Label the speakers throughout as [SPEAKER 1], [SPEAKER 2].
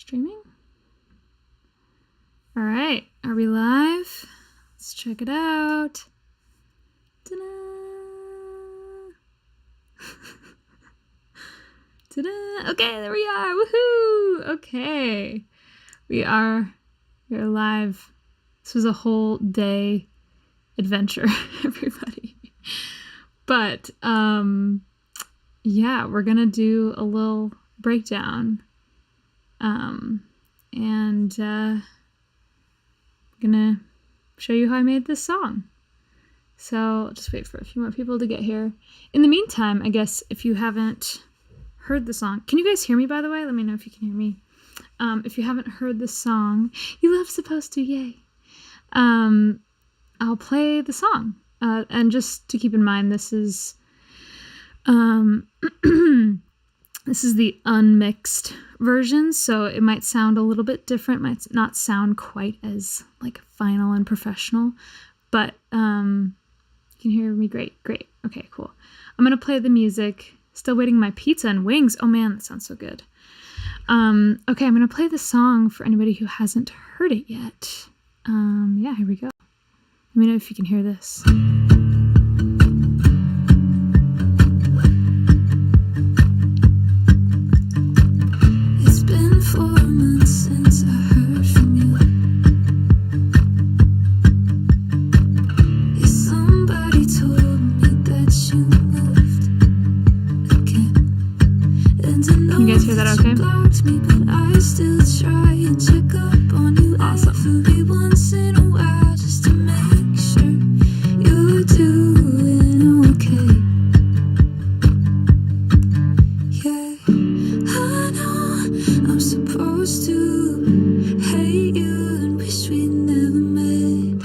[SPEAKER 1] Streaming? All right, are we live? Let's check it out. Ta-da! Ta-da! Okay, there we are. Woohoo! Okay, we're live. This was a whole day adventure, everybody. But yeah, we're gonna do a little breakdown. And I'm gonna show you how I made this song. So I'll just wait for a few more people to get here. In the meantime, I guess if you haven't heard the song, can you guys hear me, by the way? Let me know if you can hear me. If you haven't heard the song, you love supposed to, yay. I'll play the song. And just to keep in mind, this is this is the unmixed version, so it might sound a little bit different, might not sound quite as like final and professional, but you can hear me great. Okay, cool. I'm gonna play the music. Still waiting my pizza and wings. Oh man, that sounds so good. Okay, I'm gonna play the song for anybody who hasn't heard it yet. Yeah, here we go. Let me know if you can hear this. It's been 4 months since I heard from you. Yeah, somebody told me that you moved again. And I know you guys hear that okay? Blocked me, but I still try and check up on you. Awesome. Every once in a while, just to make sure you're doing okay. Yeah, I know I'm supposed to hate you and wish we'd never met.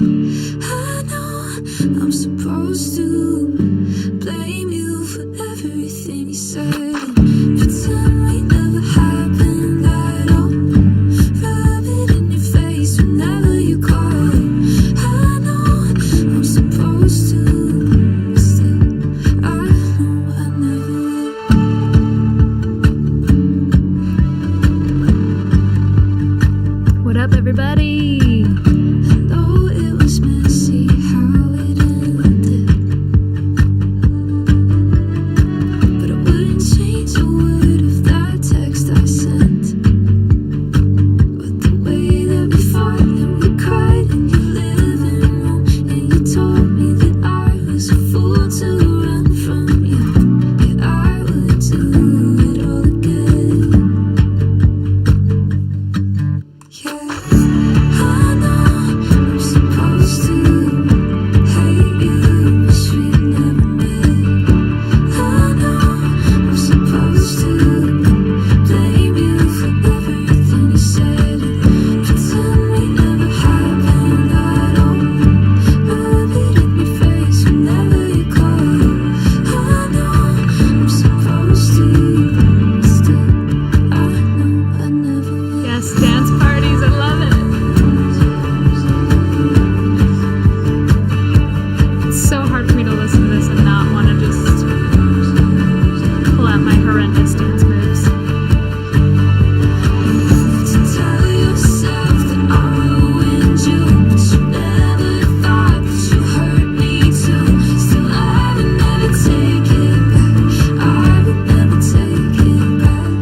[SPEAKER 1] I know I'm supposed to blame you for everything you said and pretend we never happened at all. Rub it in your face whenever you call. I know I'm supposed to, but still, I know I never will. What up, everybody? I know it was messy how it ended, but I wouldn't change a word of that text I sent. But the way that we fought and we cried in your living room, and you told me that I was a fool to run from you. Yeah, I would do it all again. Yeah, I know I'm supposed to hate you, wish we'd never met. I know I'm supposed to blame you for everything you said and pretend we never happened at all. Rub it in your face whenever you call. I know I'm supposed to, but still, I know I never will. Yes, dance parties, I love it. It's so hard for me to listen to this and not want to just pull out my horrendous dance moves. To tell yourself that I ruined you, but you never thought that you hurt me too. Still, I would never take it back. I would never take it back.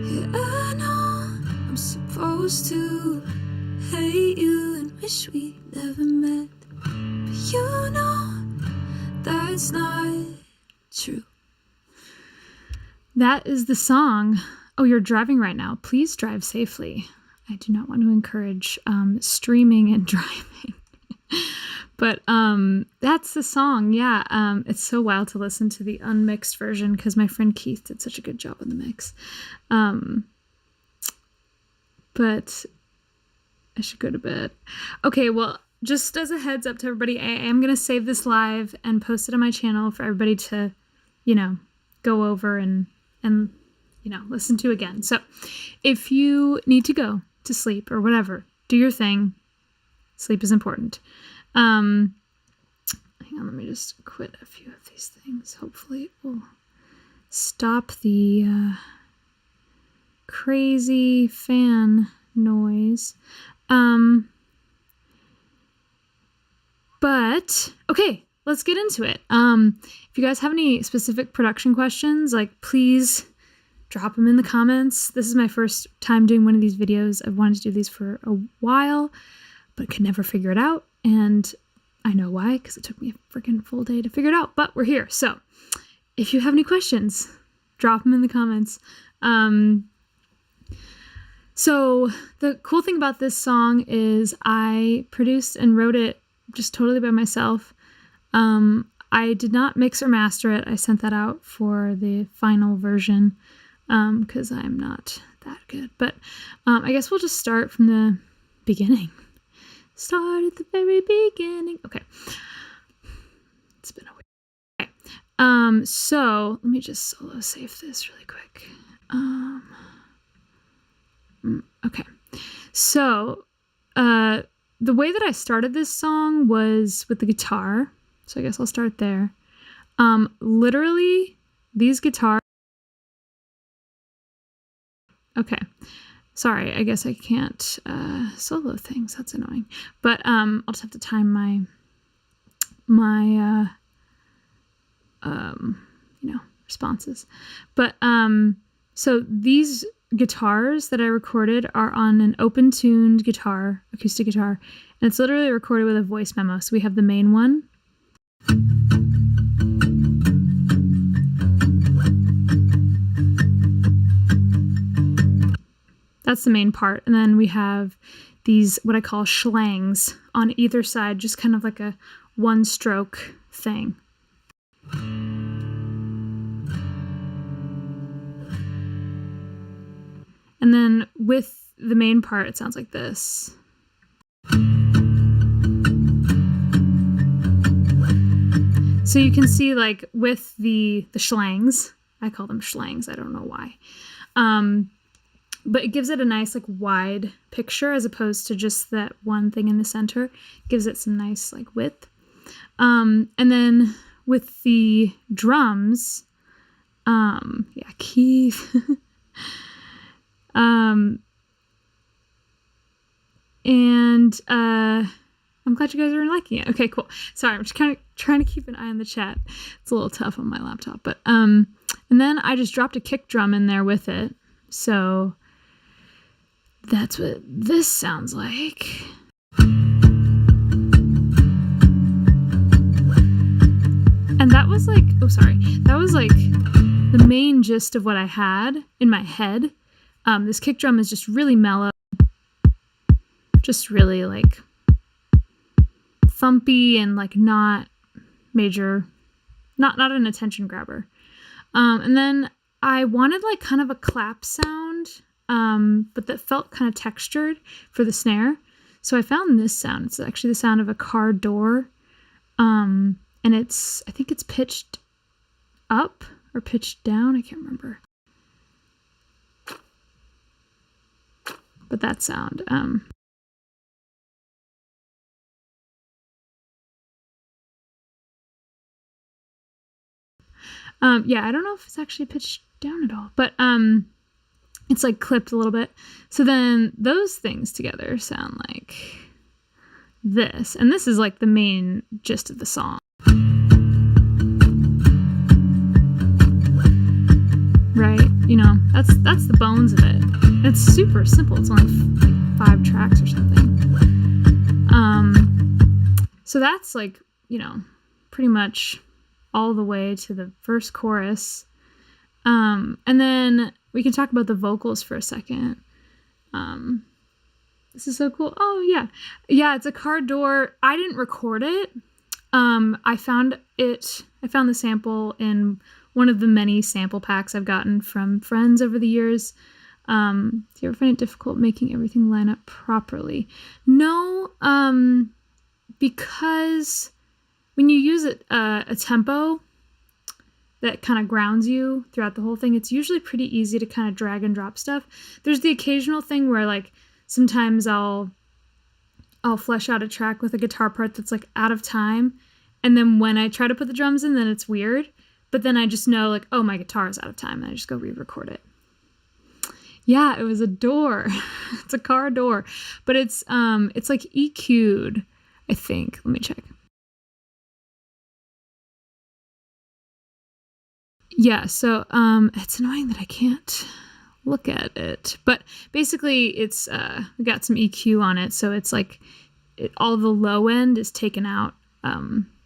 [SPEAKER 1] Yeah, I know I'm supposed to hate you and wish we never met, but you know that's not true. That is the song. Oh, you're driving right now. Please drive safely. I do not want to encourage streaming and driving. But that's the song. Yeah, it's so wild to listen to the unmixed version because my friend Keith did such a good job on the mix. But I should go to bed. Okay, well, just as a heads up to everybody, I am going to save this live and post it on my channel for everybody to, go over and listen to again. So if you need to go to sleep or whatever, do your thing. Sleep is important. Hang on, let me just quit a few of these things. Hopefully it will stop the
[SPEAKER 2] crazy fan noise. But okay, let's get into it. If you guys have any specific production questions, like please drop them in the comments. This is my first time doing one of these videos. I've wanted to do these for a while, but could never figure it out. And I know why, because it took me a freaking full day to figure it out, but we're here. So if you have any questions, drop them in the comments. So the cool thing about this song is I produced and wrote it just totally by myself. I did not mix or master it. I sent that out for the final version because I'm not that good. But I guess we'll just start from the beginning. Start at the very beginning. Okay. It's been a week. Okay. So let me just solo save this really quick. Okay. So the way that I started this song was with the guitar. So I guess I'll start there. Literally these guitars. Okay. Sorry, I guess I can't solo things. That's annoying. But I'll just have to time my responses. But so these guitars that I recorded are on an open-tuned guitar, acoustic guitar, and it's literally recorded with a voice memo. So we have the main one. That's the main part. And then we have these, what I call schlangs on either side, just kind of like a one stroke thing. And then with the main part, it sounds like this. So you can see like with the schlangs, I call them schlangs, I don't know why. But it gives it a nice like wide picture as opposed to just that one thing in the center. It gives it some nice like width. And then with the drums, Keith. I'm glad you guys are liking it. Okay, cool. Sorry, I'm just kind of trying to keep an eye on the chat. It's a little tough on my laptop, but and then I just dropped a kick drum in there with it. So that's what this sounds like. And that was like, that was like the main gist of what I had in my head. This kick drum is just really mellow, just really like thumpy and like not major, not an attention grabber. And then I wanted like kind of a clap sound, but that felt kind of textured for the snare. So I found this sound. It's actually the sound of a car door. And I think it's pitched up or pitched down. I can't remember. But that sound, yeah, I don't know if it's actually pitched down at all, but it's like clipped a little bit. So then those things together sound like this, and this is like the main gist of the song. Right? You know, that's the bones of it. It's super simple. It's only like 5 tracks or something. So that's like, you know, pretty much all the way to the first chorus. And then we can talk about the vocals for a second. This is so cool. Oh yeah. Yeah, it's a car door. I didn't record it. I found the sample in one of the many sample packs I've gotten from friends over the years. Do you ever find it difficult making everything line up properly? No, because when you use a tempo that kind of grounds you throughout the whole thing, it's usually pretty easy to kind of drag and drop stuff. There's the occasional thing where like sometimes I'll flesh out a track with a guitar part that's like out of time, and then when I try to put the drums in, then it's weird. But then I just know like, oh, my guitar is out of time, and I just go re-record it. Yeah, it was a door. It's a car door, but it's like EQ'd, I think. Let me check. Yeah, so it's annoying that I can't look at it, but basically it's we got some EQ on it, so it's like all the low end is taken out.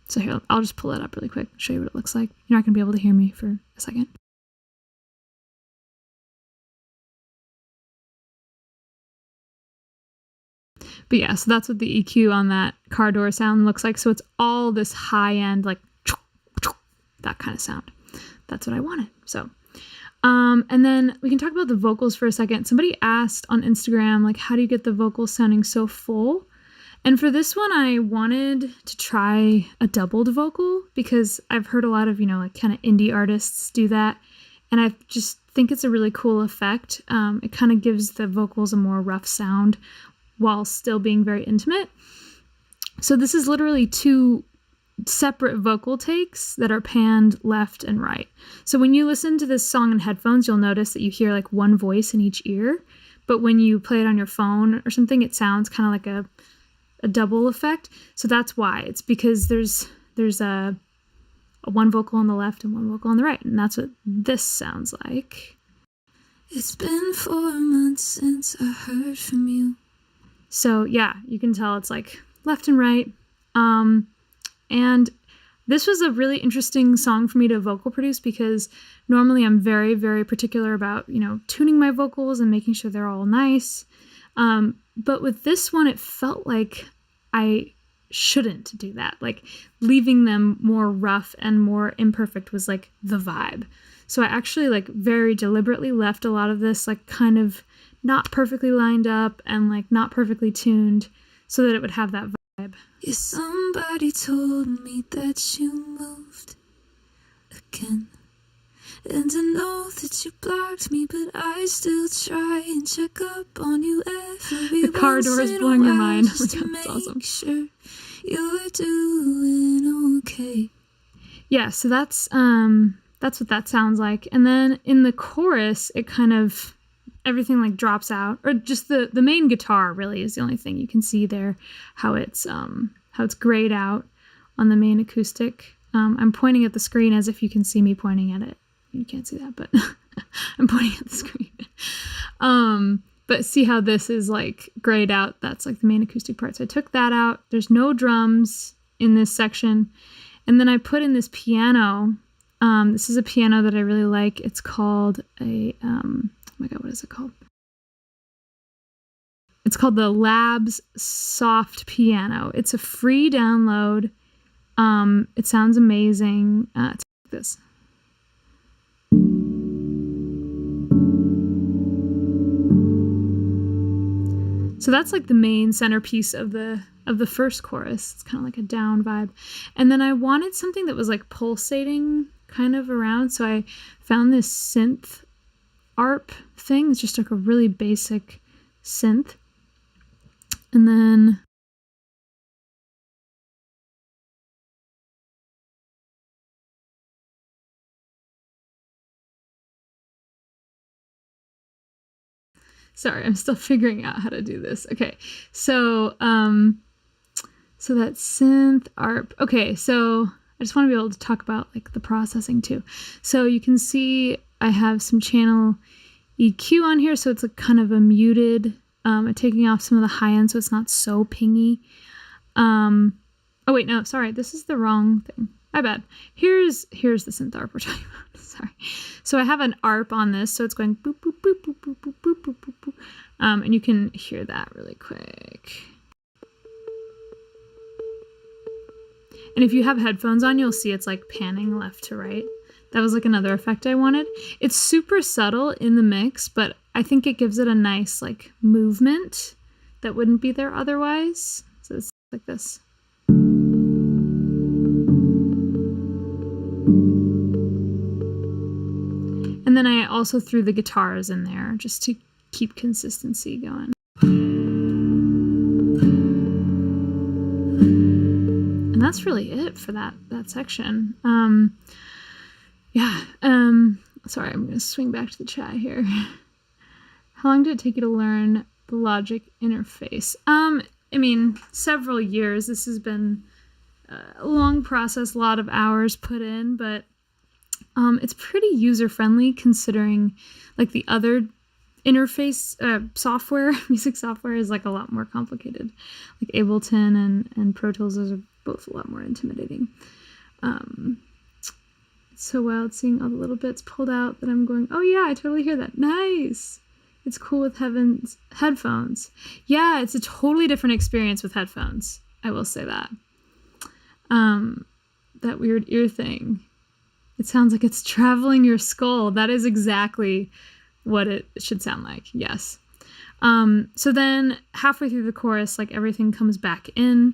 [SPEAKER 2] So here, I'll just pull it up really quick, show you what it looks like. You're not gonna be able to hear me for a second. But yeah, so that's what the EQ on that car door sound looks like. So it's all this high end, like that kind of sound. That's what I wanted. So, and then we can talk about the vocals for a second. Somebody asked on Instagram, like, how do you get the vocals sounding so full? And for this one, I wanted to try a doubled vocal because I've heard a lot of, like kind of indie artists do that. And I just think it's a really cool effect. It kind of gives the vocals a more rough sound while still being very intimate. So this is literally 2 separate vocal takes that are panned left and right. So when you listen to this song in headphones, you'll notice that you hear like one voice in each ear. But when you play it on your phone or something, it sounds kind of like a double effect. So that's why. It's because there's a one vocal on the left and one vocal on the right. And that's what this sounds like.
[SPEAKER 1] It's been 4 months since I heard from you.
[SPEAKER 2] So yeah, you can tell it's like left and right. And this was a really interesting song for me to vocal produce because normally I'm very, very particular about, tuning my vocals and making sure they're all nice. But with this one, it felt like I shouldn't do that. Like leaving them more rough and more imperfect was like the vibe. So I actually like very deliberately left a lot of this like kind of not perfectly lined up and like not perfectly tuned so that it would have that vibe.
[SPEAKER 1] Yeah, somebody told me that you moved again. And I know that you blocked me, but I still try and check up on you every
[SPEAKER 2] The car door is blowing your mind. Oh my God, that's awesome.
[SPEAKER 1] Sure you're doing okay.
[SPEAKER 2] Yeah, so that's what that sounds like. And then in the chorus, it kind of everything like drops out, or just the main guitar really is the only thing you can see there, how it's grayed out on the main acoustic. I'm pointing at the screen as if you can see me pointing at it. You can't see that, but I'm pointing at the screen. But see how this is like grayed out? That's like the main acoustic part. So I took that out. There's no drums in this section. And then I put in this piano. This is a piano that I really like. It's called oh my God, what is it called? It's called the Labs Soft Piano. It's a free download. It sounds amazing. It's like this. So that's like the main centerpiece of the first chorus. It's kind of like a down vibe. And then I wanted something that was like pulsating kind of around. So I found this synth ARP thing. It's just like a really basic synth. And then sorry, I'm still figuring out how to do this. Okay. So so that synth ARP. Okay, so I just want to be able to talk about like the processing too. So you can see I have some channel EQ on here, so it's like kind of a muted, taking off some of the high end so it's not so pingy. Oh wait, no, sorry, this is the wrong thing. My bad. Here's the synth ARP we're talking about. Sorry. So I have an ARP on this, so it's going boop boop boop boop boop boop boop boop boop boop. And you can hear that really quick. And if you have headphones on, you'll see it's like panning left to right. That was like another effect I wanted. It's super subtle in the mix, but I think it gives it a nice like movement that wouldn't be there otherwise. So it's like this. And then I also threw the guitars in there just to keep consistency going. And that's really it for that section. Sorry, I'm going to swing back to the chat here. How long did it take you to learn the Logic interface? I mean, several years. This has been a long process, a lot of hours put in, but it's pretty user-friendly considering like the other interface software, music software is like a lot more complicated. Like Ableton and Pro Tools are both a lot more intimidating. It's so wild seeing all the little bits pulled out that I'm going, oh yeah, I totally hear that. Nice. It's cool with headphones. Yeah, it's a totally different experience with headphones. I will say that. That weird ear thing. It sounds like it's traveling your skull. That is exactly what it should sound like. Yes. So then halfway through the chorus, like everything comes back in.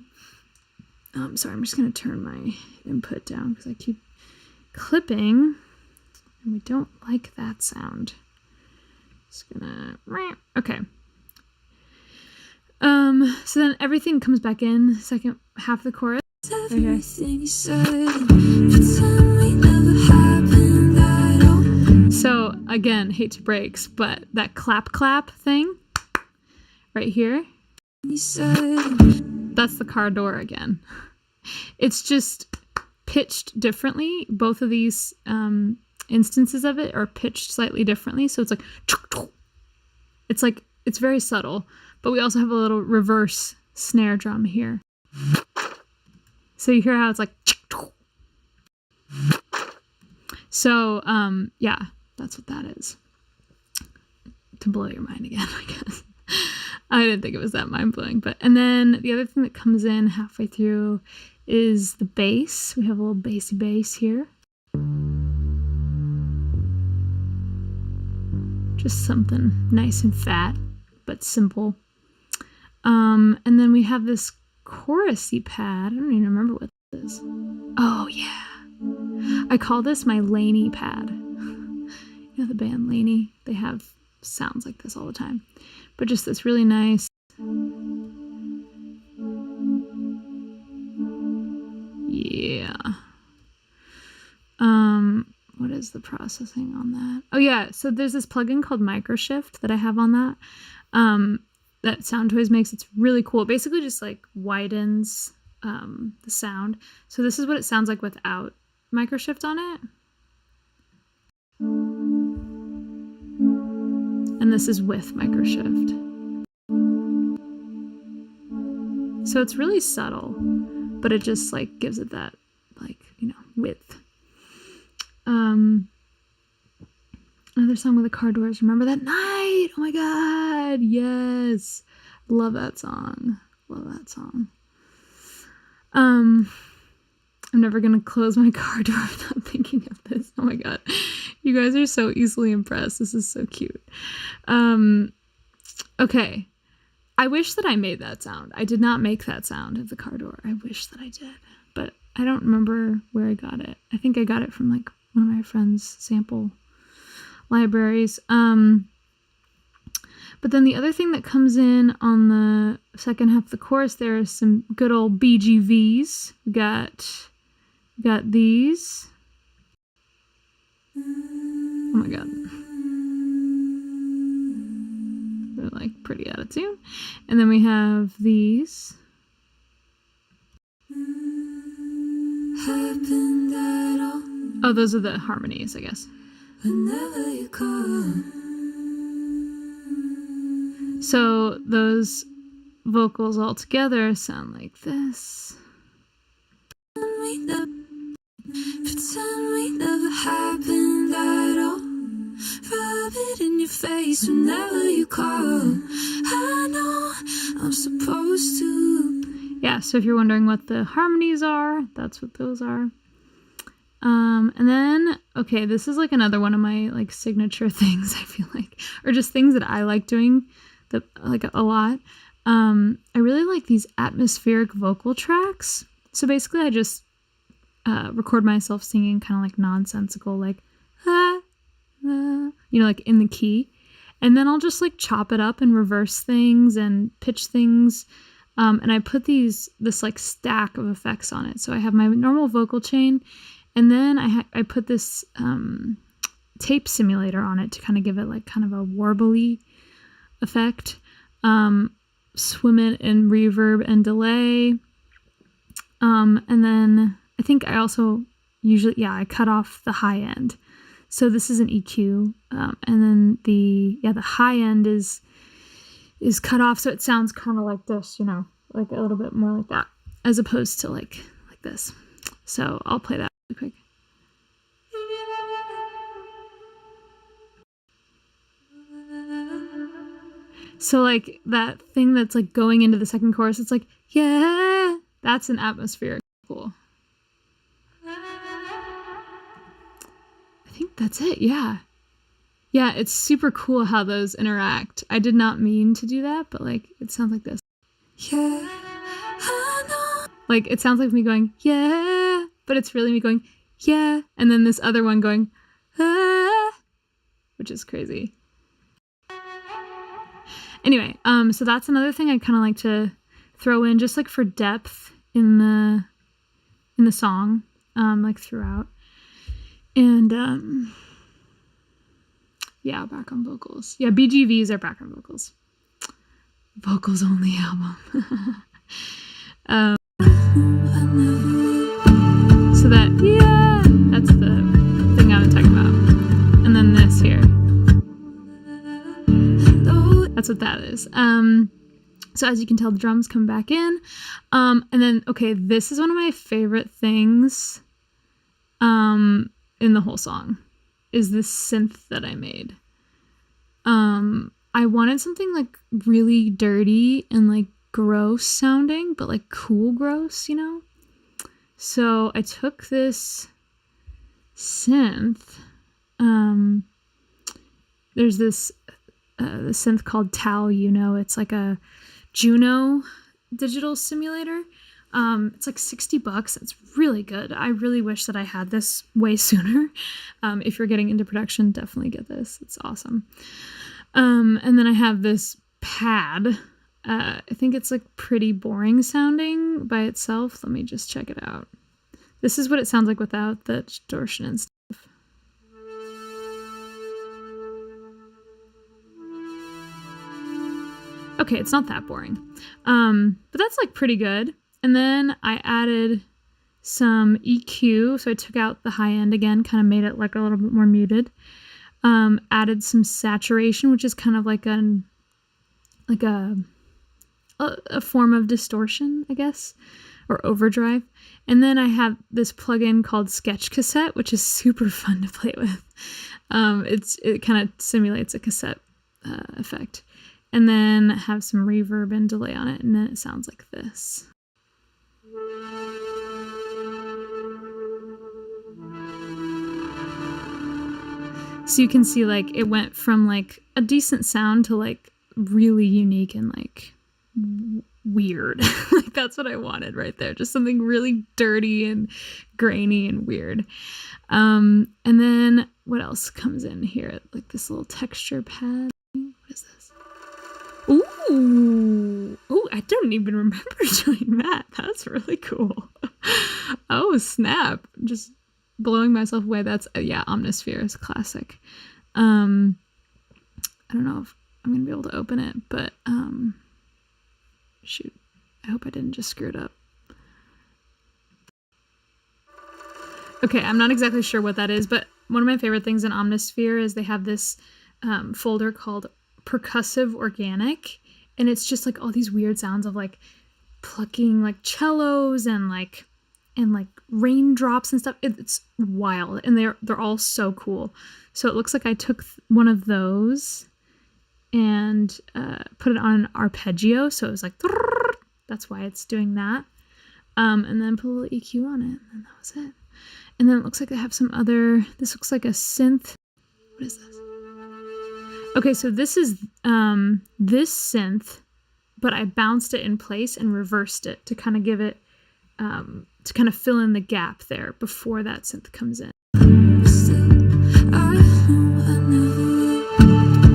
[SPEAKER 2] Sorry, I'm just going to turn my input down because I keep clipping and we don't like that sound. Just gonna, okay. So then everything comes back in, second half of the chorus.
[SPEAKER 1] Everything you said, pretend we never happened at all.
[SPEAKER 2] So again, hate to breaks, but that clap thing right here,
[SPEAKER 1] You said,
[SPEAKER 2] that's the car door again. It's just pitched differently. Both of these instances of it are pitched slightly differently. So it's very subtle, but we also have a little reverse snare drum here. So you hear how it's like, so yeah, that's what that is. To blow your mind again, I guess. I didn't think it was that mind-blowing, and then the other thing that comes in halfway through is the bass. We have a little bassy bass here. Just something nice and fat, but simple. And then we have this chorusy pad. I don't even remember what this is. Oh yeah. I call this my Laney pad. You know the band Laney? They have sounds like this all the time. But just this really nice. Yeah. What is the processing on that? Oh yeah, so there's this plugin called Microshift that I have on that. That Soundtoys makes. It's really cool. It basically just like widens the sound. So this is what it sounds like without Microshift on it. And this is with Microshift. So it's really subtle, but it just like gives it that like, width. Another song with the car doors. Remember that night? Oh my god, yes. Love that song. Love that song. I'm never gonna close my car door without thinking of this. Oh my god. You guys are so easily impressed. This is so cute. Okay. I wish that I made that sound. I did not make that sound of the car door. I wish that I did. But I don't remember where I got it. I think I got it from like one of my friend's sample libraries. But then the other thing that comes in on the second half of the chorus, there is some good old BGVs. We got these. Oh my god. They're like pretty out of tune. And then we have these.
[SPEAKER 1] happened at all.
[SPEAKER 2] Oh, those are the harmonies, I guess.
[SPEAKER 1] Whenever you call,
[SPEAKER 2] So those vocals all together sound like this.
[SPEAKER 1] pretend we never happened at all. Rub it in your face whenever you call. I know I'm supposed to.
[SPEAKER 2] Yeah, so if you're wondering what the harmonies are, that's what those are. And then, okay, this is like another one of my like signature things, I feel like, or just things that I like doing that like a lot. I really like these atmospheric vocal tracks. So basically I just record myself singing kind of like nonsensical, like, like in the key. And then I'll just like chop it up and reverse things and pitch things. And I put this like stack of effects on it. So I have my normal vocal chain, and then I put this tape simulator on it to kind of give it like kind of a warbly effect. Swim it in reverb and delay. And then I think I also usually, I cut off the high end. So this is an EQ. And then the high end is cut off. So it sounds kind of like this, like a little bit more like that, as opposed to like this. So I'll play that really quick. So like that thing that's like going into the second chorus, it's like, yeah, that's an atmospheric cool. I think that's it. Yeah. Yeah, it's super cool how those interact. I did not mean to do that, but like it sounds like this. Yeah. Like it sounds like me going, yeah, but it's really me going, yeah, and then this other one going, ah, which is crazy. Anyway, so that's another thing I kind of like to throw in, just like for depth in the song, like throughout. And yeah, background vocals. Yeah, BGVs are background vocals. Vocals only album. So that, yeah, that's the thing I was talking about. And then this here. That's what that is. So as you can tell, the drums come back in. And then, okay, this is one of my favorite things in the whole song, is this synth that I made. I wanted something like really dirty and like gross sounding, but like cool gross, So I took this synth. There's this the synth called Tau, it's like a Juno digital simulator. It's like $60. It's really good. I really wish that I had this way sooner. If you're getting into production, definitely get this. It's awesome. And then I have this pad. I think it's like pretty boring sounding by itself. Let me just check it out. This is what it sounds like without the distortion and stuff. Okay, it's not that boring. But that's like pretty good. And then I added some EQ. So I took out the high end again, kind of made it like a little bit more muted. Added some saturation, which is kind of like a form of distortion, I guess, or overdrive. And then I have this plugin called Sketch Cassette, which is super fun to play with. It kind of simulates a cassette effect. And then have some reverb and delay on it, and then it sounds like this. So you can see like it went from like a decent sound to like really unique and like weird. Like that's what I wanted right there. Just something really dirty and grainy and weird. And then what else comes in here? Like this little texture pad. What is this? Ooh, I don't even remember doing that. That's really cool. Oh, snap. Just blowing myself away. That's, Omnisphere is classic. I don't know if I'm going to be able to open it, but shoot. I hope I didn't just screw it up. Okay, I'm not exactly sure what that is, but one of my favorite things in Omnisphere is they have this folder called Percussive Organic, and it's just like all these weird sounds of like plucking like cellos and like raindrops and stuff. It's wild, and they're all so cool. So it looks like I took one of those and put it on an arpeggio, so it was like that's why it's doing that. And then put a little EQ on it, and that was it. And then it looks like I have some other. This looks like a synth. What is this? Okay, so this is this synth, but I bounced it in place and reversed it to kind of give it, to kind of fill in the gap there before that synth comes in.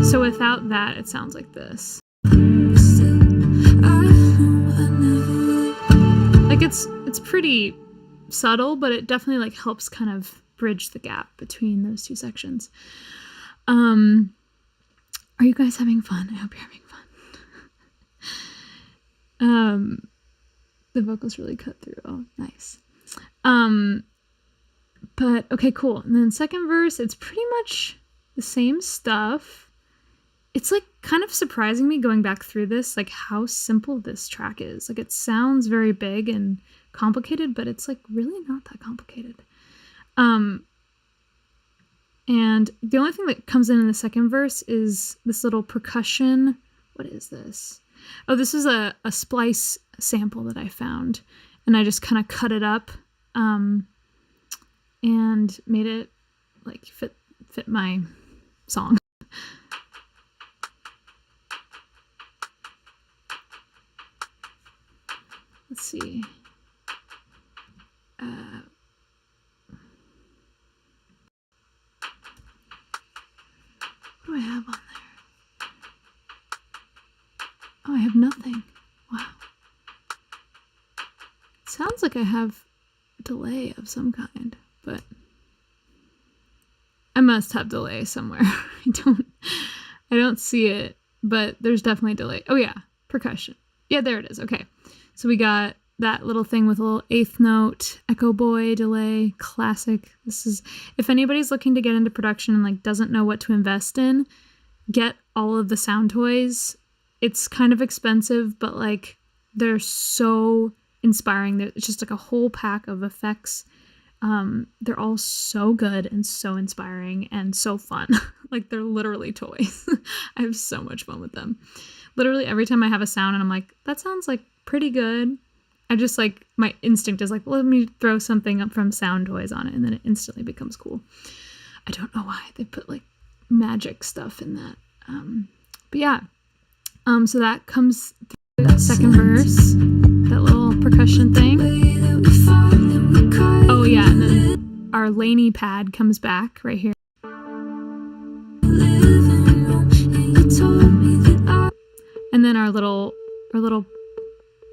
[SPEAKER 2] So without that, it sounds like this. Like it's pretty subtle, but it definitely like helps kind of bridge the gap between those two sections. Are you guys having fun? I hope you're having fun. The vocals really cut through. Oh, nice. But okay, cool. And then second verse, it's pretty much the same stuff. It's like kind of surprising me going back through this, like how simple this track is. Like it sounds very big and complicated, but it's like really not that complicated. And the only thing that comes in the second verse is this little percussion. What is this? Oh, this is a splice sample that I found, and I just kind of cut it up and made it like fit my song. Let's see. What do I have on there? Oh, I have nothing. Wow. It sounds like I have delay of some kind, but I must have delay somewhere. I don't see it, but there's definitely delay. Oh yeah, percussion. Yeah, there it is. Okay. So we got that little thing with a little eighth note, echo boy delay, classic. This is, if anybody's looking to get into production and like doesn't know what to invest in, get all of the sound toys. It's kind of expensive, but like they're so inspiring. It's just like a whole pack of effects. They're all so good and so inspiring and so fun. Like they're literally toys. I have so much fun with them. Literally every time I have a sound and I'm like, that sounds like pretty good, I just like, my instinct is like, let me throw something up from Sound Toys on it, and then it instantly becomes cool. I don't know why they put like magic stuff in that. But yeah, so that comes through that second verse, that little percussion thing. Oh yeah, and then our Laney pad comes back right here. And then our little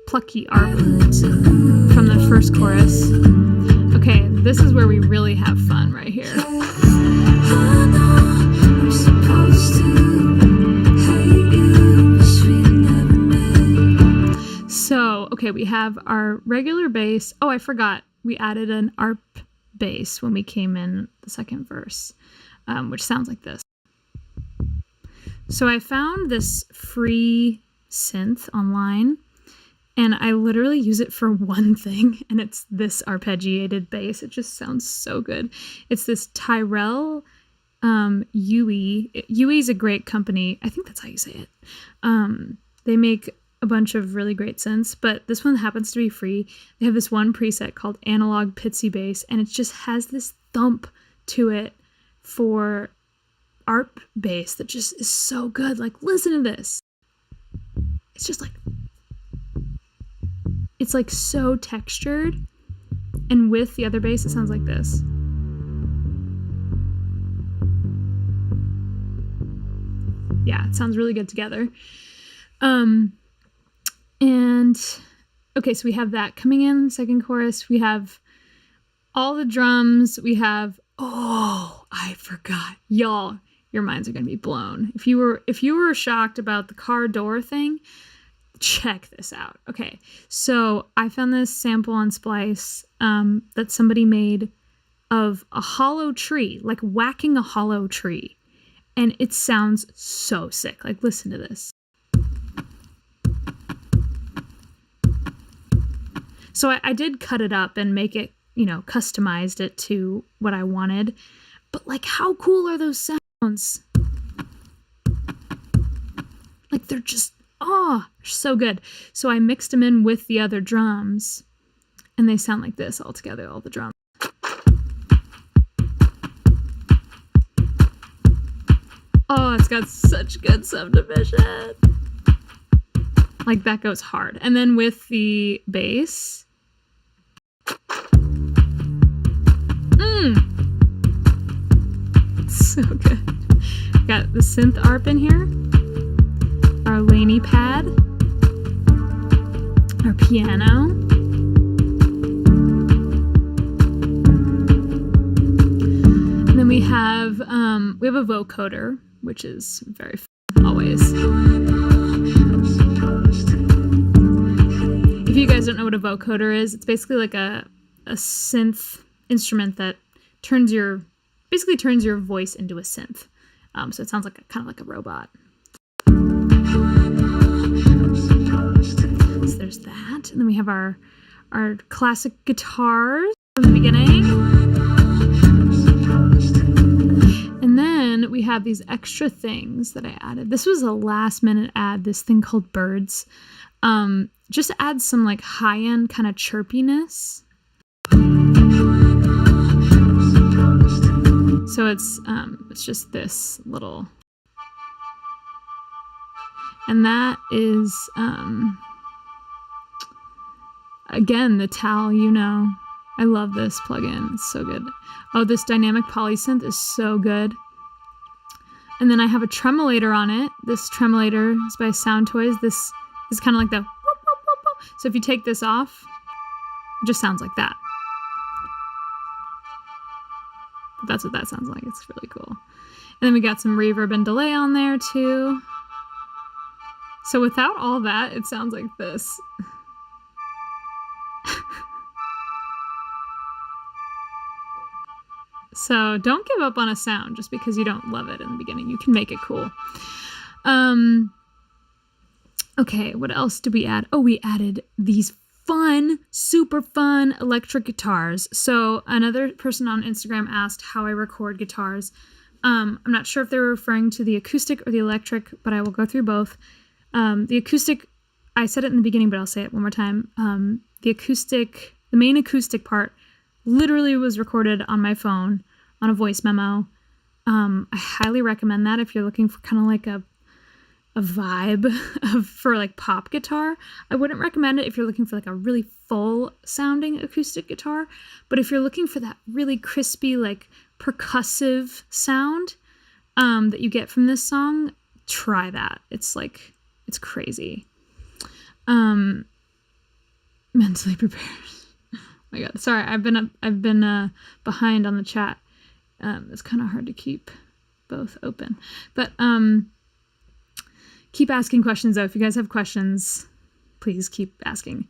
[SPEAKER 2] plucky arp from the first chorus. Okay, this is where we really have fun right here. So, okay, we have our regular bass. Oh, I forgot. We added an arp bass when we came in the second verse, which sounds like this. So I found this free synth online, and I literally use it for one thing, and it's this arpeggiated bass. It just sounds so good. It's this Tyrell UE. UE is a great company. I think that's how you say it. They make a bunch of really great synths, but this one happens to be free. They have this one preset called Analog Pitsy Bass, and it just has this thump to it for arp bass that just is so good. Like, listen to this. It's just like, it's like so textured, and with the other bass it sounds like this. Yeah, it sounds really good together. And okay, so we have that coming in second chorus. We have all the drums. We have, oh, I forgot. Y'all, your minds are gonna be blown. If you were shocked about the car door thing, check this out. Okay, so I found this sample on Splice that somebody made of a hollow tree, like whacking a hollow tree, and it sounds so sick. Like, listen to this. So I did cut it up and make it, customized it to what I wanted. But like, how cool are those sounds? Like, they're just, so good. So I mixed them in with the other drums, and they sound like this all together, all the drums. Oh, it's got such good subdivision. Like, that goes hard. And then with the bass, so good. Got the synth arp in here, our Laney pad, our piano, and then we have a vocoder, which is very fun always. If you guys don't know what a vocoder is, it's basically like a synth instrument that turns your voice into a synth. So it sounds like kind of like a robot. So there's that, and then we have our classic guitars from the beginning, and then we have these extra things that I added. This was a last minute add. This thing called birds, just to add some like high end kind of chirpiness. So it's just this little, and that is again the Tal. I love this plugin. It's so good. Oh, this dynamic polysynth is so good. And then I have a tremolator on it. This tremolator is by Sound Toys. This is kind of like the whoop, whoop, whoop, whoop. So if you take this off, it just sounds like that. That's what that sounds like. It's really cool. And then we got some reverb and delay on there too. So without all that, it sounds like this. So don't give up on a sound just because you don't love it in the beginning. You can make it cool. Okay, what else did we add? Oh, we added these super fun electric guitars. So another person on Instagram asked how I record guitars. I'm not sure if they were referring to the acoustic or the electric, but I will go through both. The acoustic, I said it in the beginning, but I'll say it one more time. The main acoustic part literally was recorded on my phone on a voice memo. I highly recommend that if you're looking for kind of like a vibe for like pop guitar. I wouldn't recommend it if you're looking for like a really full sounding acoustic guitar, but if you're looking for that really crispy, like percussive sound that you get from this song, try that. It's crazy. Mentally prepared. Oh my God, sorry, I've been behind on the chat. It's kind of hard to keep both open, but keep asking questions though. If you guys have questions, please keep asking.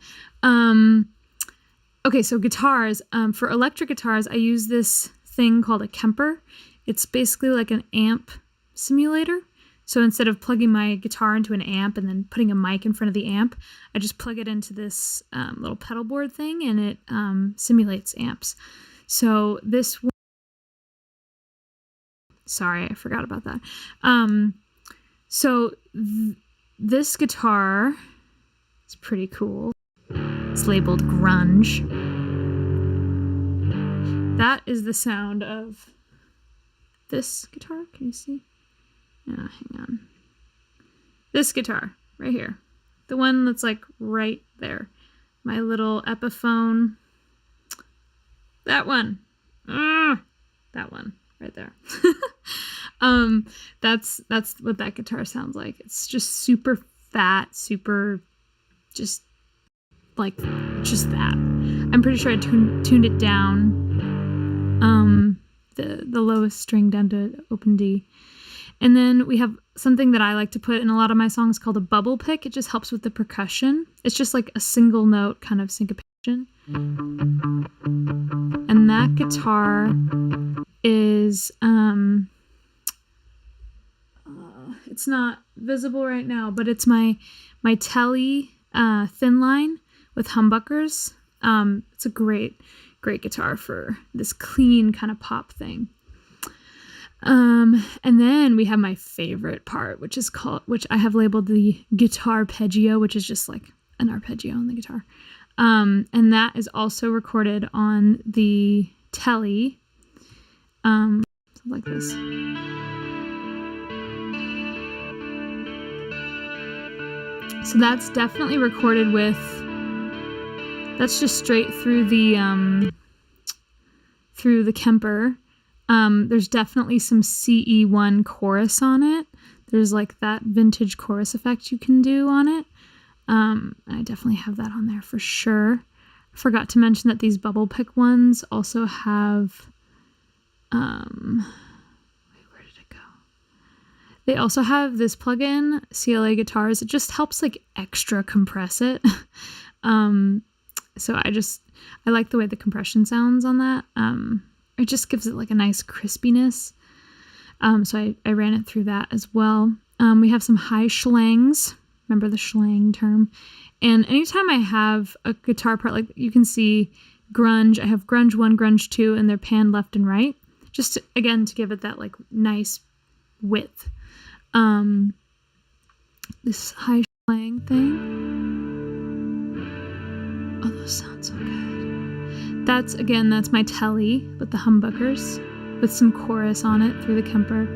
[SPEAKER 2] Okay, so guitars. For electric guitars, I use this thing called a Kemper. It's basically like an amp simulator. So instead of plugging my guitar into an amp and then putting a mic in front of the amp, I just plug it into this little pedal board thing, and it simulates amps. So this one, sorry, I forgot about that. So this guitar is pretty cool. It's labeled grunge. That is the sound of this guitar. Can you see? Yeah, hang on. This guitar right here. The one that's like right there. My little Epiphone. That one. That one right there. That's what that guitar sounds like. It's just super fat, super just that. I'm pretty sure I tuned it down. The lowest string down to open D. And then we have something that I like to put in a lot of my songs called a bubble pick. It just helps with the percussion. It's just like a single note kind of syncopation. And that guitar is, it's not visible right now, but it's my Telly thin line with humbuckers. It's a great guitar for this clean kind of pop thing. And then we have my favorite part, which I have labeled the guitar arpeggio, which is just like an arpeggio on the guitar. And that is also recorded on the Telly, like this. So that's definitely recorded with, that's just straight through the Kemper. There's definitely some CE1 chorus on it. There's like that vintage chorus effect you can do on it. I definitely have that on there for sure. I forgot to mention that these bubble pick ones also have, wait, where did it go? They also have this plugin, CLA Guitars. It just helps like extra compress it. So I like the way the compression sounds on that. It just gives it like a nice crispiness. So I ran it through that as well. We have some high schlangs. Remember the schlang term? And anytime I have a guitar part, like you can see grunge, I have grunge 1, grunge 2, and they're panned left and right. Just again, to give it that like nice width. This high schlang thing. Oh, those sound so good. That's my telly with the humbuckers, with some chorus on it through the Kemper.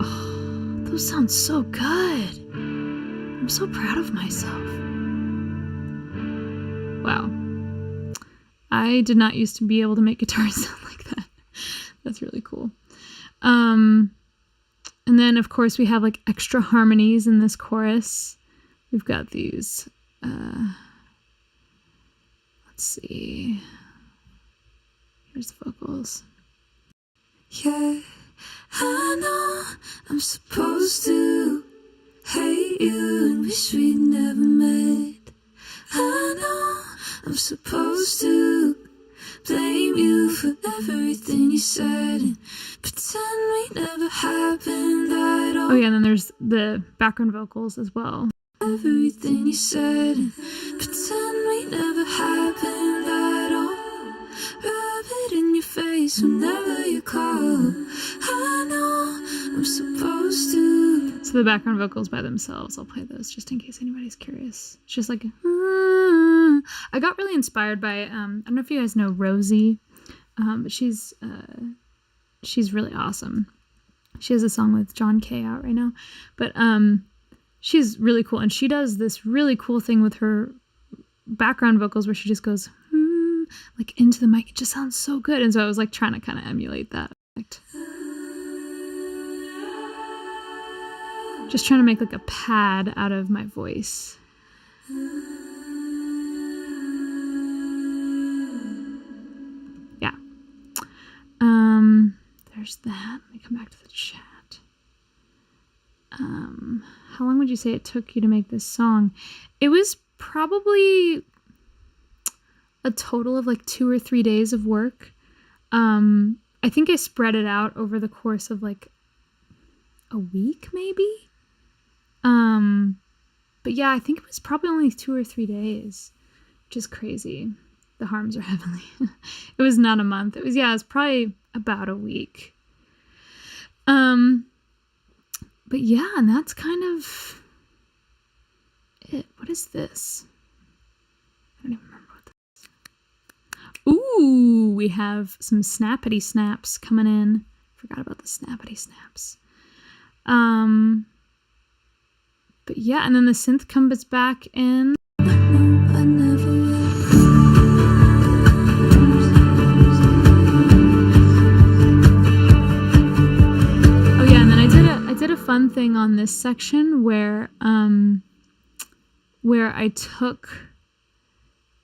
[SPEAKER 2] Oh, those sound so good. I'm so proud of myself. Wow. I did not used to be able to make guitars sound like that. That's really cool. And then, of course, we have like extra harmonies in this chorus. We've got these, let's see. Here's the vocals.
[SPEAKER 1] Yeah, I know I'm supposed to hate you and wish we'd never met. I know I'm supposed to blame you for everything you said and pretend we never happened at all.
[SPEAKER 2] Oh yeah, and then there's the background vocals as well.
[SPEAKER 1] Everything you said and pretend we never happened at all. Rub it in your face whenever you call. I know I'm supposed to.
[SPEAKER 2] So the background vocals by themselves, I'll play those just in case anybody's curious. It's just like, I got really inspired by, I don't know if you guys know Rosie, but she's really awesome. She has a song with John Kay out right now, but she's really cool, and she does this really cool thing with her background vocals where she just goes like into the mic. It just sounds so good, and so I was like trying to kind of emulate that effect. Just trying to make like a pad out of my voice. Yeah. There's that. Let me come back to the chat. How long would you say it took you to make this song? It was probably a total of like 2 or 3 days of work. I think I spread it out over the course of like a week maybe. But yeah, I think it was probably only 2 or 3 days, which is crazy. The harms are heavenly. It was not a month. It was probably about a week. But yeah, and that's kind of it. What is this? I don't even remember what this is. Ooh, we have some snappity snaps coming in. Forgot about the snappity snaps. But yeah, and then the synth comes back in.
[SPEAKER 1] I never will.
[SPEAKER 2] Oh yeah, and then I did a fun thing on this section where I took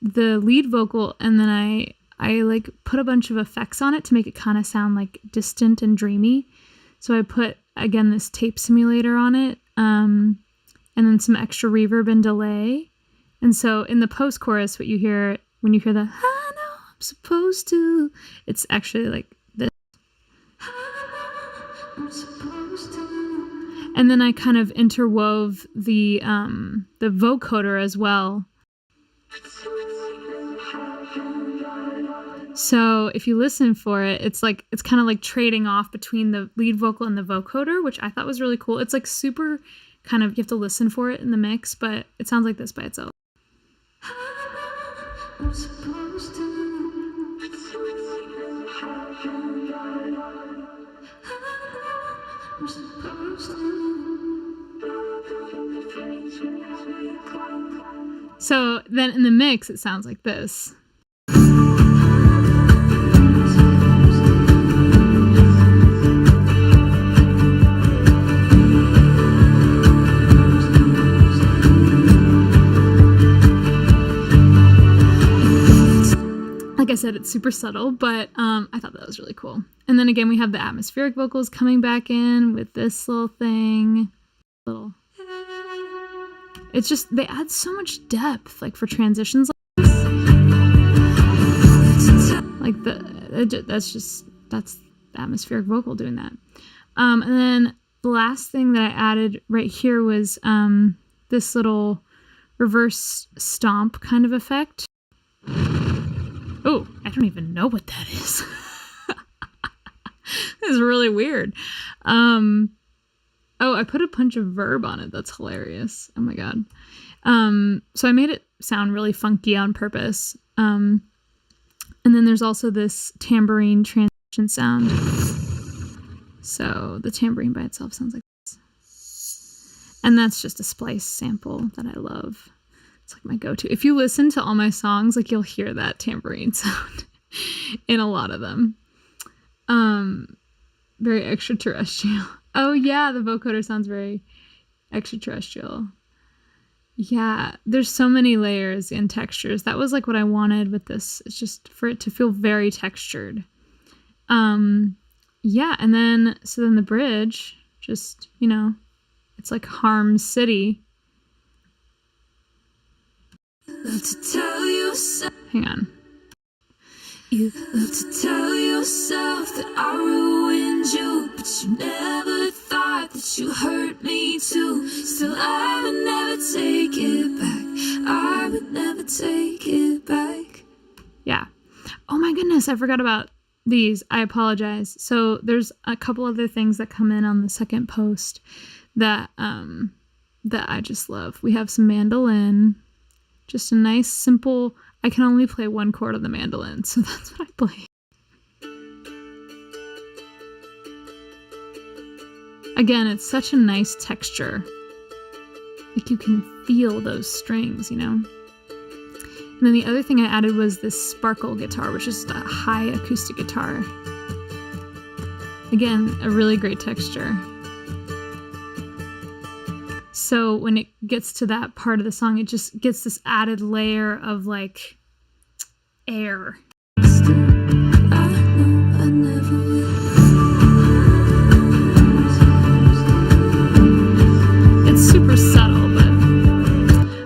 [SPEAKER 2] the lead vocal and then I like put a bunch of effects on it to make it kind of sound like distant and dreamy. So I put again this tape simulator on it. And then some extra reverb and delay. And so in the post-chorus, what you hear when you hear the, I know I'm supposed to, it's actually like this.
[SPEAKER 1] I'm supposed to.
[SPEAKER 2] And then I kind of interwove the vocoder as well. So if you listen for it, it's kind of like trading off between the lead vocal and the vocoder, which I thought was really cool. It's like super kind of, you have to listen for it in the mix, but it sounds like this by itself.
[SPEAKER 1] I'm supposed to. I'm supposed to.
[SPEAKER 2] So then in the mix, it sounds like this. Like I said, it's super subtle, but I I thought that was really cool. And then again, we have the atmospheric vocals coming back in with this little thing. It's just, they add so much depth, like for transitions like this. Like that's atmospheric vocal doing that. And then the last thing that I added right here was this little reverse stomp kind of effect. Oh, I don't even know what that is. This is really weird. Oh, I put a bunch of verb on it. That's hilarious. Oh my God. So I made it sound really funky on purpose. And then there's also this tambourine transition sound. So the tambourine by itself sounds like this. And that's just a splice sample that I love. It's like my go-to. If you listen to all my songs, like you'll hear that tambourine sound in a lot of them. Very extraterrestrial. Oh yeah, the vocoder sounds very extraterrestrial. Yeah, there's so many layers and textures. That was like what I wanted with this. It's just for it to feel very textured. Yeah, and then the bridge, just, you know, it's like Harm City.
[SPEAKER 1] Love to tell yourself.
[SPEAKER 2] Hang on.
[SPEAKER 1] You love to tell yourself that I ruined you, but you never thought that you hurt me too. Still, I would never take it back. I would never take it back.
[SPEAKER 2] Yeah. Oh my goodness, I forgot about these. I apologize. So there's a couple other things that come in on the second post that I just love. We have some mandolin. Just a nice, simple, I can only play one chord on the mandolin, so that's what I play. Again, it's such a nice texture. Like you can feel those strings, you know? And then the other thing I added was this sparkle guitar, which is a high acoustic guitar. Again, a really great texture. So when it gets to that part of the song, it just gets this added layer of like air.
[SPEAKER 1] Still, I know I never will.
[SPEAKER 2] It's super subtle, but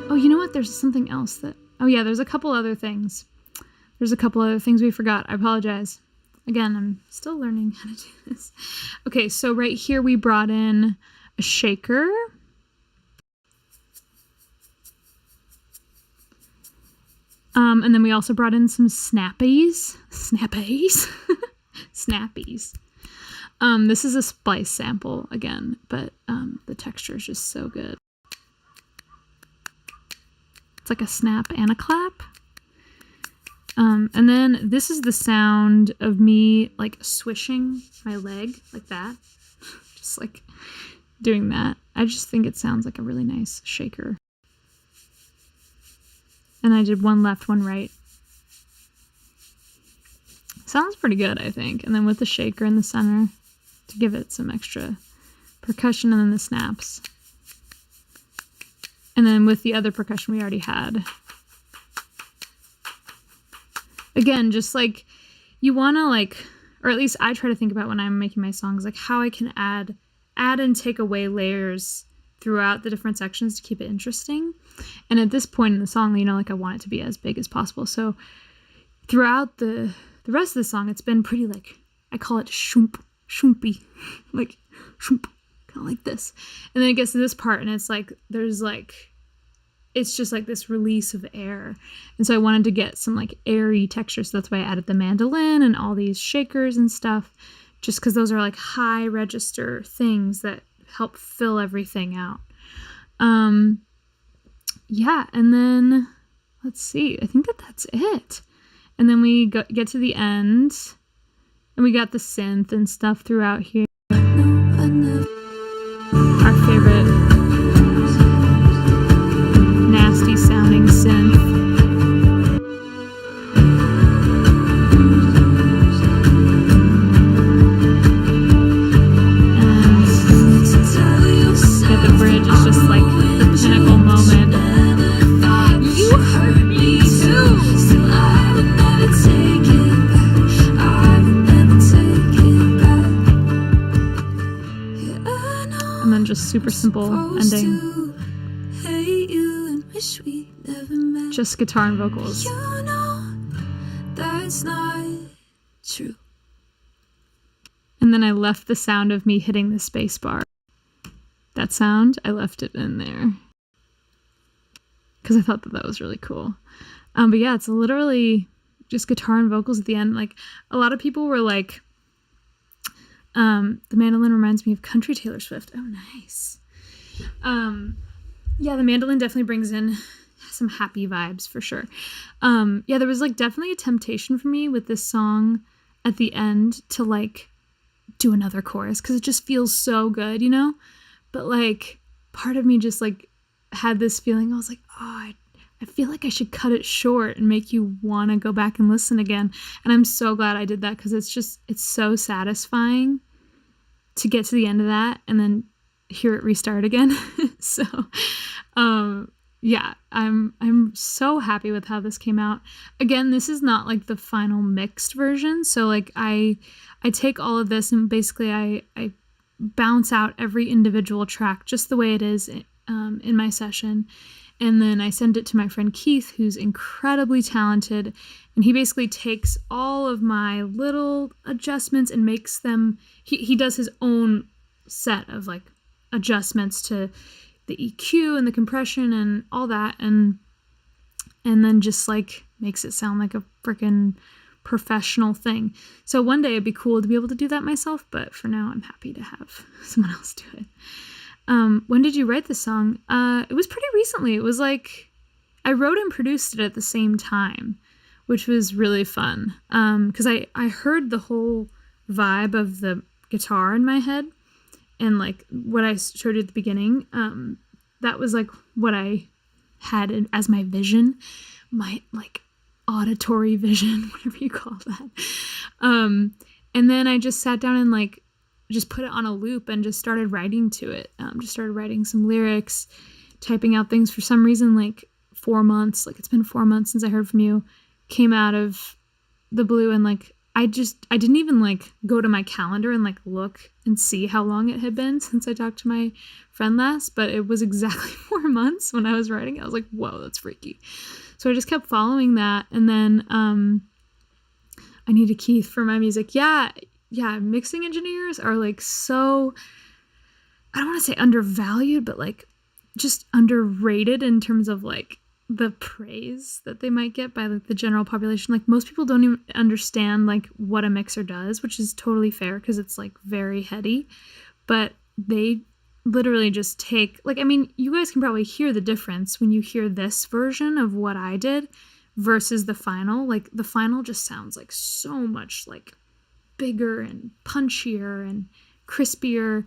[SPEAKER 2] oh, you know what? There's something else that, oh yeah, there's a couple other things. There's a couple other things we forgot. I apologize. Again, I'm still learning how to do this. Okay, so right here we brought in a shaker. And then we also brought in some snappies. Snappies? Snappies. This is a splice sample again, but the texture is just so good. It's like a snap and a clap. And then this is the sound of me like swishing my leg like that. Just like doing that. I just think it sounds like a really nice shaker. And I did one left, one right. Sounds pretty good, I think. And then with the shaker in the center to give it some extra percussion, and then the snaps. And then with the other percussion we already had. Again, just like you want to like, or at least I try to think about when I'm making my songs, like how I can add and take away layers throughout the different sections to keep it interesting. And at this point in the song, you know, like I want it to be as big as possible. So throughout the rest of the song, it's been pretty like, I call it shumpy, like shump, kind of like this. And then it gets to this part and it's like, there's like, it's just like this release of air. And so I wanted to get some like airy texture. So that's why I added the mandolin and all these shakers and stuff, just because those are like high register things that help fill everything out. Yeah, and then let's see, I think that's it. And then we get to the end and we got the synth and stuff throughout here. Our favorite nasty sounding synth. The bridge is just like the pinnacle moment. You hurt me too. Still, I would never take it back. I would super simple ending.
[SPEAKER 1] To hate you and wish we never met.
[SPEAKER 2] Just guitar and vocals.
[SPEAKER 1] You know that's not true.
[SPEAKER 2] And then I left the sound of me hitting the space bar. That sound, I left it in there. Because I thought that was really cool. But yeah, it's literally just guitar and vocals at the end. Like, a lot of people were like, the mandolin reminds me of country Taylor Swift. Oh, nice. Yeah, the mandolin definitely brings in some happy vibes for sure. Yeah, there was like definitely a temptation for me with this song at the end to like do another chorus because it just feels so good, you know? But like part of me just like had this feeling. I was like, oh, I feel like I should cut it short and make you want to go back and listen again. And I'm so glad I did that because it's so satisfying to get to the end of that and then hear it restart again. So, yeah, I'm so happy with how this came out. Again, this is not like the final mixed version. So like I take all of this and basically I bounce out every individual track just the way it is in my session. And then I send it to my friend Keith, who's incredibly talented. And he basically takes all of my little adjustments and makes them, he does his own set of like adjustments to the EQ and the compression and all that. And then just like makes it sound like a freaking professional thing. So one day it'd be cool to be able to do that myself. But for now, I'm happy to have someone else do it. When did you write this song? It was pretty recently. It was like, I wrote and produced it at the same time, which was really fun. Cause I heard the whole vibe of the guitar in my head and like what I showed you at the beginning. That was like what I had as my vision, my like auditory vision, whatever you call that. And then I just sat down and like, just put it on a loop and just started writing to it. Just started writing some lyrics, typing out things. For some reason, like 4 months, like it's been 4 months since I heard from you, came out of the blue. And like, I didn't even like go to my calendar and like look and see how long it had been since I talked to my friend last, but it was exactly 4 months when I was writing. I was like, whoa, that's freaky. So I just kept following that. And then, I needed Keith for my music. Yeah, mixing engineers are like so, I don't want to say undervalued, but like just underrated in terms of like the praise that they might get by like the general population. Like most people don't even understand like what a mixer does, which is totally fair because it's like very heady, but they literally just take like, I mean, you guys can probably hear the difference when you hear this version of what I did versus the final. Like the final just sounds like so much like bigger and punchier and crispier.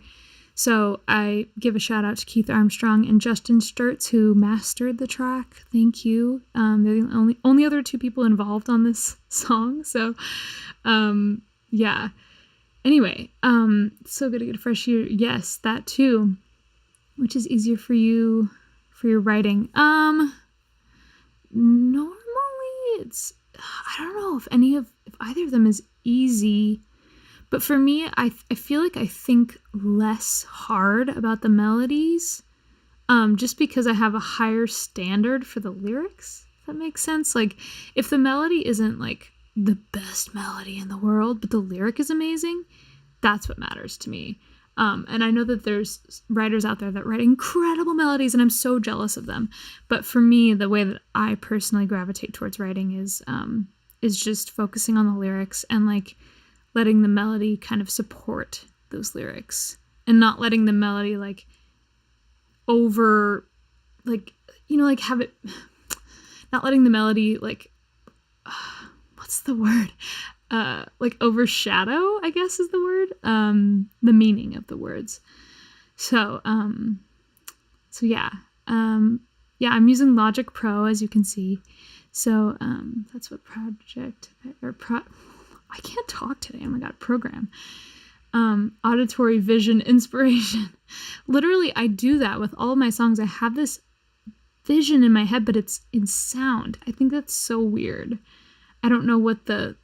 [SPEAKER 2] So I give a shout out to Keith Armstrong and Justin Sturtz who mastered the track. Thank you. They're the only other two people involved on this song. So yeah. Anyway, so good to get a fresh year. Yes, that too. Which is easier for you for your writing? Normally it's, I don't know if either of them is easy, but for me, I feel like I think less hard about the melodies, just because I have a higher standard for the lyrics, if that makes sense. Like, if the melody isn't like the best melody in the world, but the lyric is amazing, that's what matters to me. And I know that there's writers out there that write incredible melodies, and I'm so jealous of them. But for me, the way that I personally gravitate towards writing is just focusing on the lyrics and like letting the melody kind of support those lyrics and not letting the melody like over, like, you know, like have it, not letting the melody like, what's the word? Like overshadow, I guess is the word, the meaning of the words. So yeah. Yeah, I'm using Logic Pro, as you can see. So, that's what I can't talk today. Oh my God, program. Auditory vision inspiration. Literally, I do that with all of my songs. I have this vision in my head, but it's in sound. I think that's so weird. I don't know what the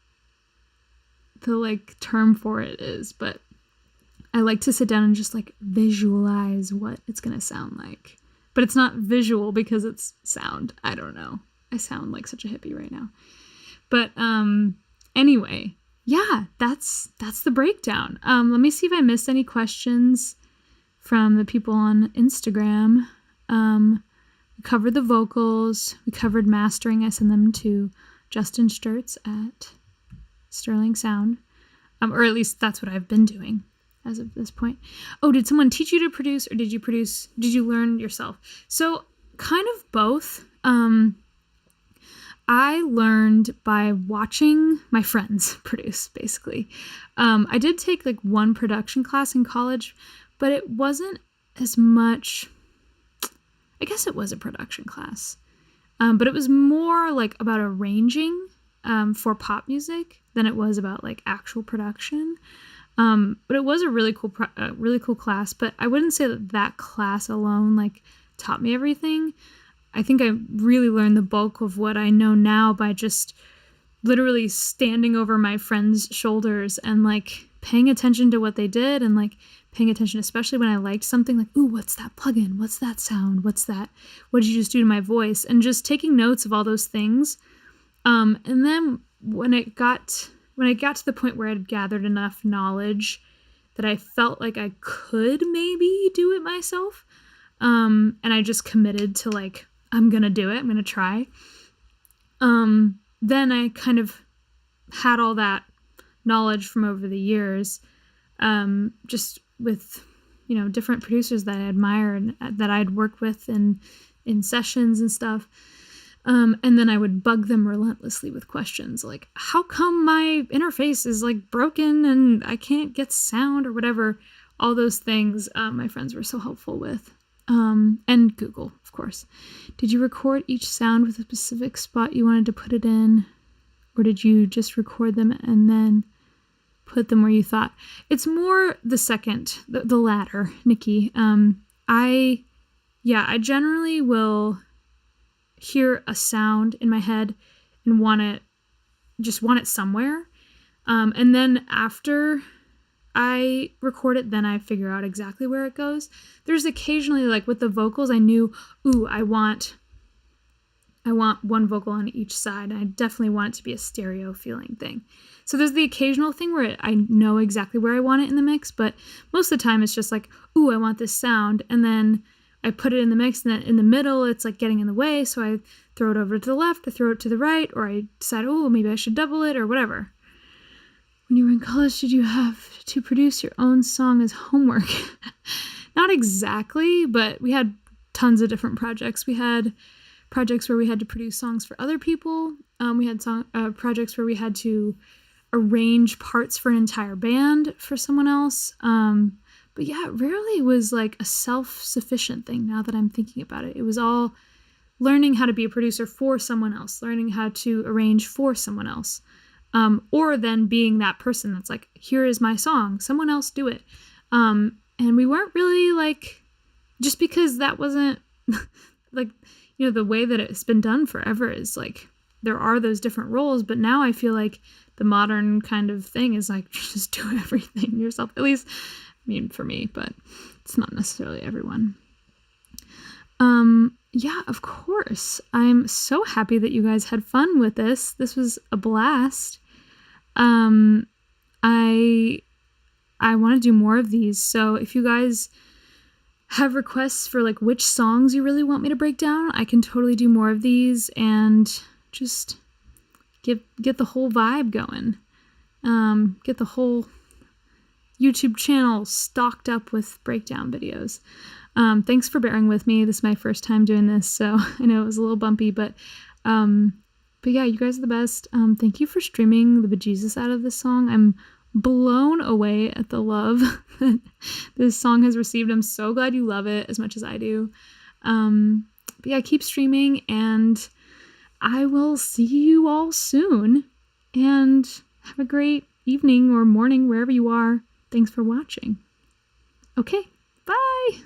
[SPEAKER 2] like term for it is, but I like to sit down and just like visualize what it's going to sound like. But it's not visual because it's sound. I don't know. I sound like such a hippie right now. But anyway, yeah, that's the breakdown. Let me see if I missed any questions from the people on Instagram. We covered the vocals. We covered mastering. I send them to Justin Sturtz at Sterling Sound. Or at least that's what I've been doing as of this point. Oh, did someone teach you to produce, or did you learn yourself? So kind of both. I learned by watching my friends produce, basically. I did take like one production class in college, but it wasn't as much, I guess it was a production class, but it was more like about arranging for pop music than it was about like actual production. But it was a really cool class, but I wouldn't say that class alone like taught me everything. I think I really learned the bulk of what I know now by just literally standing over my friends' shoulders and like paying attention to what they did, and like paying attention, especially when I liked something, like, ooh, what's that plugin? What's that sound? What's that? What did you just do to my voice? And just taking notes of all those things. And then when I got to the point where I'd gathered enough knowledge that I felt like I could maybe do it myself, and I just committed to like, I'm going to do it. I'm going to try. Then I kind of had all that knowledge from over the years, just with, different producers that I admire and that I'd worked with in sessions and stuff. And then I would bug them relentlessly with questions like, how come my interface is like broken and I can't get sound or whatever? All those things my friends were so helpful with. And Google, of course. Did you record each sound with a specific spot you wanted to put it in? Or did you just record them and then put them where you thought? It's more the second, the latter, Nikki. I generally will hear a sound in my head and want it somewhere. And then after I record it, then I figure out exactly where it goes. There's occasionally, like with the vocals, I knew, ooh, I want one vocal on each side. I definitely want it to be a stereo feeling thing. So there's the occasional thing where I know exactly where I want it in the mix, but most of the time it's just like, ooh, I want this sound. And then I put it in the mix, and then in the middle, it's like getting in the way. So I throw it over to the left, I throw it to the right, or I decide, oh, maybe I should double it or whatever. When you were in college, did you have to produce your own song as homework? Not exactly, but we had tons of different projects. We had projects where we had to produce songs for other people. We had projects where we had to arrange parts for an entire band for someone else. But yeah, it rarely was like a self-sufficient thing now that I'm thinking about it. It was all learning how to be a producer for someone else, learning how to arrange for someone else. Or then being that person that's like, here is my song, someone else do it. And we weren't really like, just because that wasn't like, the way that it's been done forever is like, there are those different roles, but now I feel like the modern kind of thing is like, just do everything yourself. At least, for me, but it's not necessarily everyone. Yeah, of course. I'm so happy that you guys had fun with this. This was a blast. I want to do more of these. So if you guys have requests for like which songs you really want me to break down, I can totally do more of these and just get the whole vibe going. Get the whole YouTube channel stocked up with breakdown videos. Thanks for bearing with me. This is my first time doing this, so I know it was a little bumpy, but yeah, you guys are the best. Thank you for streaming the bejesus out of this song. I'm blown away at the love that this song has received. I'm so glad you love it as much as I do. But yeah, keep streaming, and I will see you all soon. And have a great evening or morning wherever you are. Thanks for watching. Okay, bye!